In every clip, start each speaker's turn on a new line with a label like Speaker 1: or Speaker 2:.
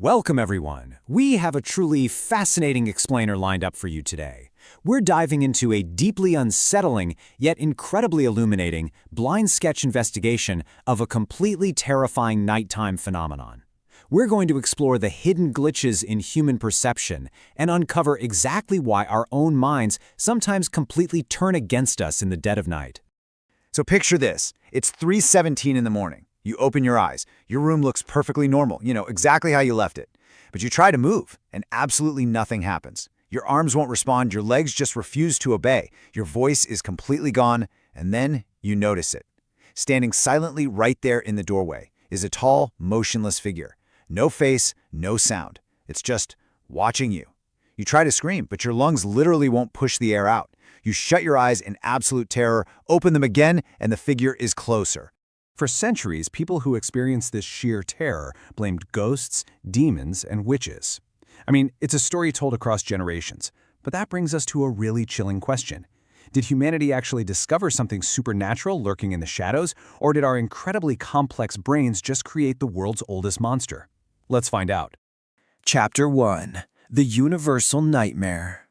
Speaker 1: Welcome, everyone. We have a truly fascinating explainer lined up for you today. We're diving into a deeply unsettling, yet incredibly illuminating, blind sketch investigation of a completely terrifying nighttime phenomenon. We're going to explore the hidden glitches in human perception and uncover exactly why our own minds sometimes completely turn against us in the dead of night.
Speaker 2: So picture this. It's 3:17 in the morning. You open your eyes. Your room looks perfectly normal, exactly how you left it. But you try to move, and absolutely nothing happens. Your arms won't respond, your legs just refuse to obey, your voice is completely gone, and then you notice it. Standing silently right there in the doorway is a tall, motionless figure. No face, no sound. It's just watching you. You try to scream, but your lungs literally won't push the air out. You shut your eyes in absolute terror, open them again, and the figure is closer.
Speaker 1: For centuries, people who experienced this sheer terror blamed ghosts, demons, and witches. It's a story told across generations, but that brings us to a really chilling question. Did humanity actually discover something supernatural lurking in the shadows, or did our incredibly complex brains just create the world's oldest monster? Let's find out.
Speaker 3: Chapter 1. The Universal Nightmare.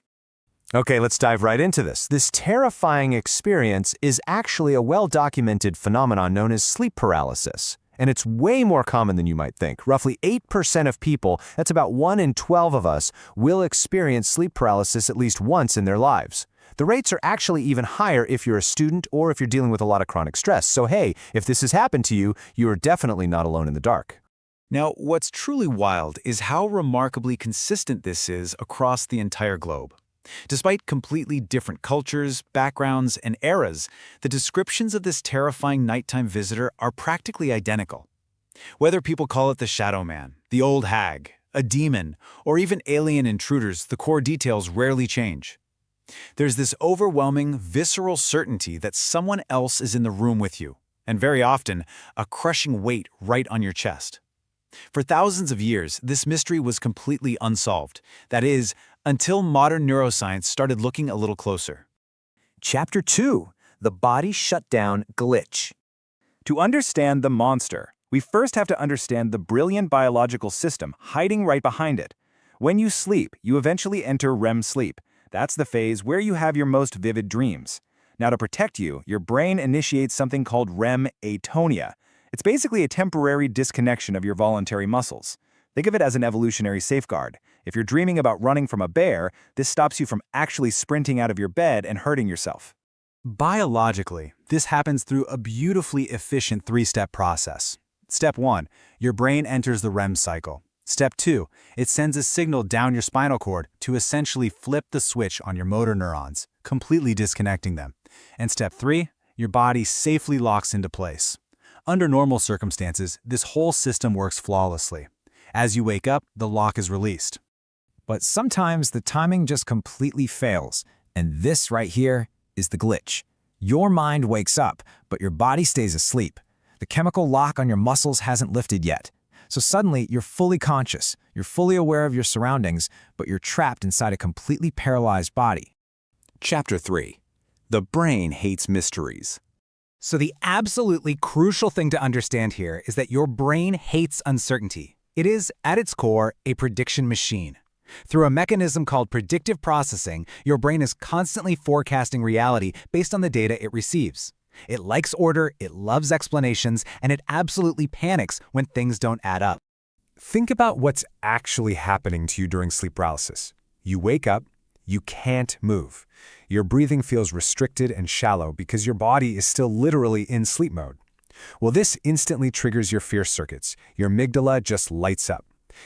Speaker 4: Okay, let's dive right into this. This terrifying experience is actually a well-documented phenomenon known as sleep paralysis. And it's way more common than you might think. Roughly 8% of people, that's about 1 in 12 of us, will experience sleep paralysis at least once in their lives. The rates are actually even higher if you're a student or if you're dealing with a lot of chronic stress. So hey, if this has happened to you, you are definitely not alone in the dark.
Speaker 1: Now, what's truly wild is how remarkably consistent this is across the entire globe. Despite completely different cultures, backgrounds, and eras, the descriptions of this terrifying nighttime visitor are practically identical. Whether people call it the Shadow Man, the Old Hag, a demon, or even alien intruders, the core details rarely change. There's this overwhelming, visceral certainty that someone else is in the room with you, and very often, a crushing weight right on your chest. For thousands of years, this mystery was completely unsolved. That is, until modern neuroscience started looking a little closer.
Speaker 3: Chapter 2. The Body Shutdown Glitch.
Speaker 5: To understand the monster, we first have to understand the brilliant biological system hiding right behind it. When you sleep, you eventually enter REM sleep. That's the phase where you have your most vivid dreams. Now, to protect you, your brain initiates something called REM atonia. It's basically a temporary disconnection of your voluntary muscles. Think of it as an evolutionary safeguard. If you're dreaming about running from a bear, this stops you from actually sprinting out of your bed and hurting yourself.
Speaker 1: Biologically, this happens through a beautifully efficient three-step process. Step 1, your brain enters the REM cycle. Step 2, it sends a signal down your spinal cord to essentially flip the switch on your motor neurons, completely disconnecting them. And Step 3, your body safely locks into place. Under normal circumstances, this whole system works flawlessly. As you wake up, the lock is released.
Speaker 3: But sometimes the timing just completely fails, and this right here is the glitch. Your mind wakes up, but your body stays asleep. The chemical lock on your muscles hasn't lifted yet. So suddenly, you're fully conscious, you're fully aware of your surroundings, but you're trapped inside a completely paralyzed body.
Speaker 1: Chapter 3. The brain hates mysteries. So the absolutely crucial thing to understand here is that your brain hates uncertainty. It is, at its core, a prediction machine. Through a mechanism called predictive processing, your brain is constantly forecasting reality based on the data it receives. It likes order, it loves explanations, and it absolutely panics when things don't add up.
Speaker 4: Think about what's actually happening to you during sleep paralysis. You wake up, you can't move. Your breathing feels restricted and shallow because your body is still literally in sleep mode. Well, this instantly triggers your fear circuits. Your amygdala just lights up.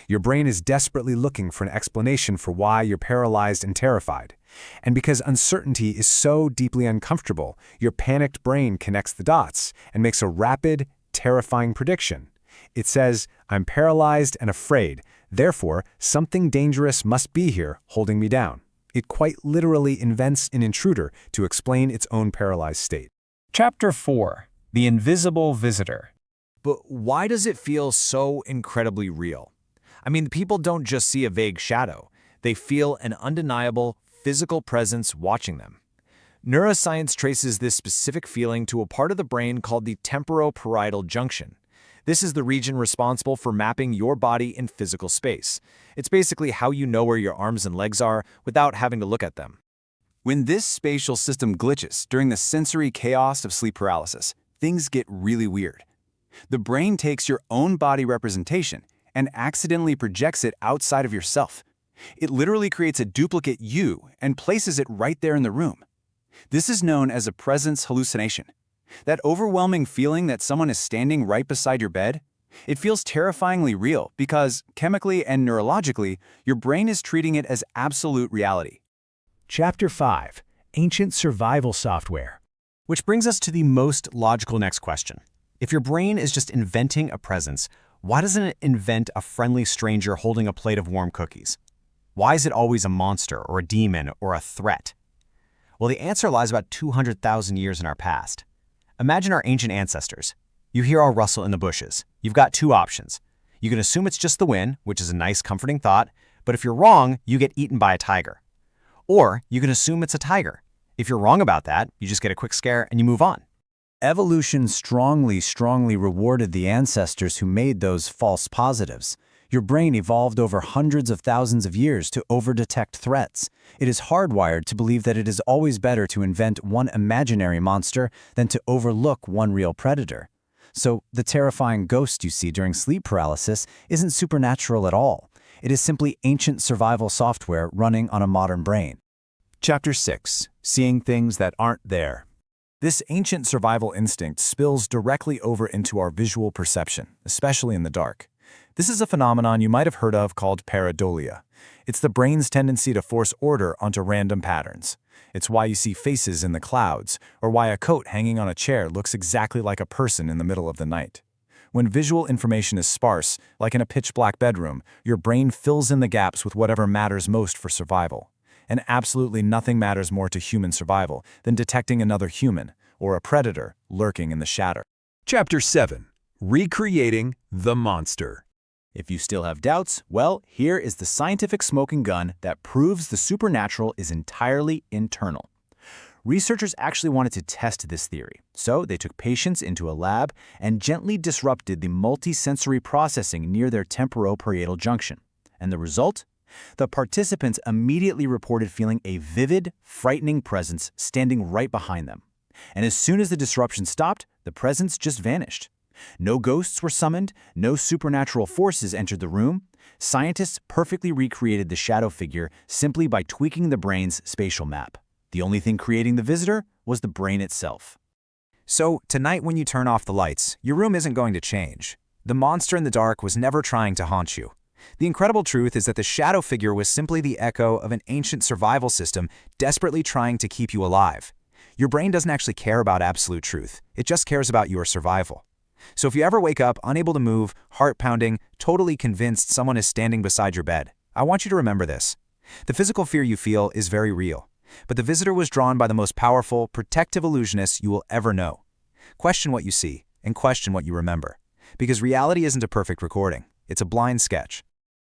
Speaker 4: Your brain is desperately looking for an explanation for why you're paralyzed and terrified. And because uncertainty is so deeply uncomfortable, your panicked brain connects the dots and makes a rapid, terrifying prediction. It says, "I'm paralyzed and afraid. Therefore, something dangerous must be here holding me down." It quite literally invents an intruder to explain its own paralyzed state.
Speaker 5: Chapter 4. The Invisible Visitor.
Speaker 1: But why does it feel so incredibly real? People don't just see a vague shadow. They feel an undeniable, physical presence watching them. Neuroscience traces this specific feeling to a part of the brain called the Temporo-Parietal Junction.
Speaker 5: This is the region responsible for mapping your body in physical space. It's basically how you know where your arms and legs are without having to look at them. When this spatial system glitches during the sensory chaos of sleep paralysis, things get really weird. The brain takes your own body representation and accidentally projects it outside of yourself. It literally creates a duplicate you and places it right there in the room. This is known as a presence hallucination. That overwhelming feeling that someone is standing right beside your bed, it feels terrifyingly real because, chemically and neurologically, your brain is treating it as absolute reality.
Speaker 6: Chapter 5. Ancient Survival Software.
Speaker 7: Which brings us to the most logical next question. If your brain is just inventing a presence, why doesn't it invent a friendly stranger holding a plate of warm cookies? Why is it always a monster or a demon or a threat? Well, the answer lies about 200,000 years in our past. Imagine our ancient ancestors. You hear a rustle in the bushes. You've got two options. You can assume it's just the wind, which is a nice, comforting thought, but if you're wrong, you get eaten by a tiger. Or you can assume it's a tiger. If you're wrong about that, you just get a quick scare and you move on.
Speaker 2: Evolution strongly rewarded the ancestors who made those false positives. Your brain evolved over hundreds of thousands of years to overdetect threats. It is hardwired to believe that it is always better to invent one imaginary monster than to overlook one real predator. So the terrifying ghost you see during sleep paralysis isn't supernatural at all. It is simply ancient survival software running on a modern brain.
Speaker 5: Chapter 6. Seeing things that aren't there. This ancient survival instinct spills directly over into our visual perception, especially in the dark. This is a phenomenon you might have heard of called pareidolia. It's the brain's tendency to force order onto random patterns. It's why you see faces in the clouds, or why a coat hanging on a chair looks exactly like a person in the middle of the night. When visual information is sparse, like in a pitch-black bedroom, your brain fills in the gaps with whatever matters most for survival. And absolutely nothing matters more to human survival than detecting another human, or a predator, lurking in the shadow.
Speaker 4: Chapter 7. Recreating the Monster.
Speaker 5: If you still have doubts, well, here is the scientific smoking gun that proves the supernatural is entirely internal. Researchers actually wanted to test this theory, so they took patients into a lab and gently disrupted the multisensory processing near their temporo-parietal junction. And the result? The participants immediately reported feeling a vivid, frightening presence standing right behind them. And as soon as the disruption stopped, the presence just vanished. No ghosts were summoned, no supernatural forces entered the room. Scientists perfectly recreated the shadow figure simply by tweaking the brain's spatial map. The only thing creating the visitor was the brain itself.
Speaker 3: So, tonight when you turn off the lights, your room isn't going to change. The monster in the dark was never trying to haunt you. The incredible truth is that the shadow figure was simply the echo of an ancient survival system desperately trying to keep you alive. Your brain doesn't actually care about absolute truth. It just cares about your survival. So if you ever wake up unable to move, heart pounding, totally convinced someone is standing beside your bed, I want you to remember this. The physical fear you feel is very real, but the visitor was drawn by the most powerful, protective illusionist you will ever know. Question what you see, and question what you remember. Because reality isn't a perfect recording. It's a blind sketch.